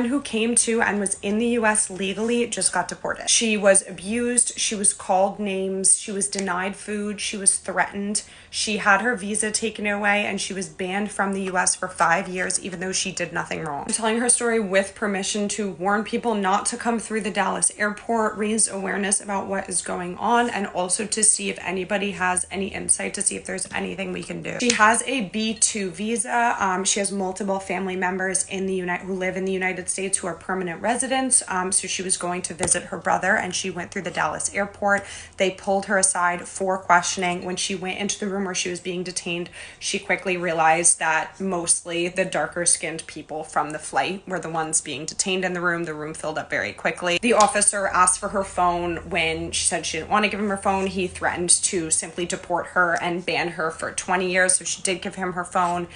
who came to and was in the US legally just got deported. She was abused, she was called names, she was denied food, she was threatened, she had her visa taken away, and she was banned from the US for 5 years even though she did nothing wrong. I'm telling her story with permission to warn people not to come through the Dallas airport, raise awareness about what is going on, and also to see if anybody has any insight to see if there's anything we can do. She has a B2 visa. She has multiple family members who live in the United States who are permanent residents. So she was going to visit her brother, and she went through the Dallas airport. They pulled her aside for questioning. When she went into the room where she was being detained, she quickly realized that mostly the darker skinned people from the flight were the ones being detained in the room. The room filled up very quickly. The officer asked for her phone. When she said she didn't want to give him her phone, he threatened to simply deport her and ban her for 20 years. So she did give him her phone.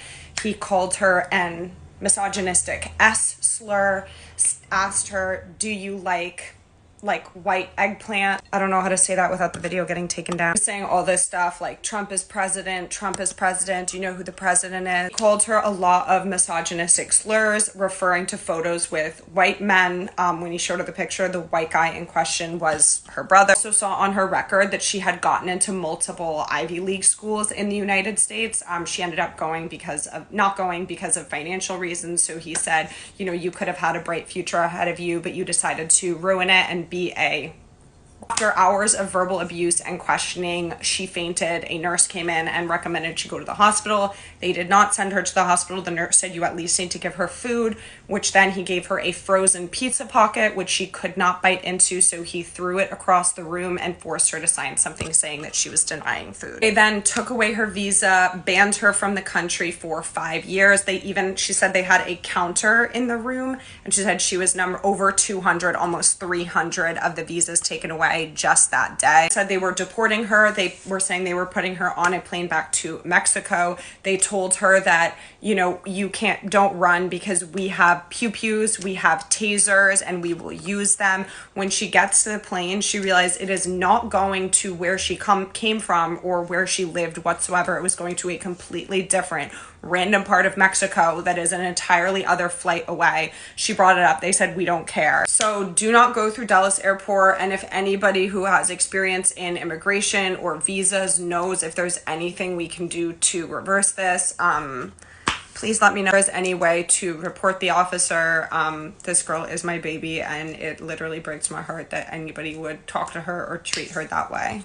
He called her an misogynistic S slur, asked her, do you like white eggplant? I don't know how to say that without the video getting taken down. Saying all this stuff like Trump is president, do you know who the president is? Called her a lot of misogynistic slurs, referring to photos with white men. When he showed her the picture, the white guy in question was her brother. Also saw on her record that she had gotten into multiple Ivy League schools in the United States. She ended up not going because of financial reasons. So he said, you know, you could have had a bright future ahead of you, but you decided to ruin it and be a... After hours of verbal abuse and questioning, she fainted. A nurse came in and recommended she go to the hospital. They did not send her to the hospital. The nurse said you at least need to give her food, which then he gave her a frozen pizza pocket, which she could not bite into, so he threw it across the room and forced her to sign something saying that she was denying food. They then took away her visa, banned her from the country for 5 years. She said they had a counter in the room, and she said she was over 200, almost 300 of the visas taken away just that day. Said they were deporting her. They were saying they were putting her on a plane back to Mexico. They told her that, you know, don't run because we have pew-pews, we have tasers, and we will use them. When she gets to the plane, she realized it is not going to where she came from or where she lived whatsoever. It was going to a completely different random part of Mexico that is an entirely other flight away. She brought it up. They said, we don't care. So do not go through Dallas airport. And if anybody who has experience in immigration or visas knows if there's anything we can do to reverse this, please let me know if there's any way to report the officer. This girl is my baby, and it literally breaks my heart that anybody would talk to her or treat her that way.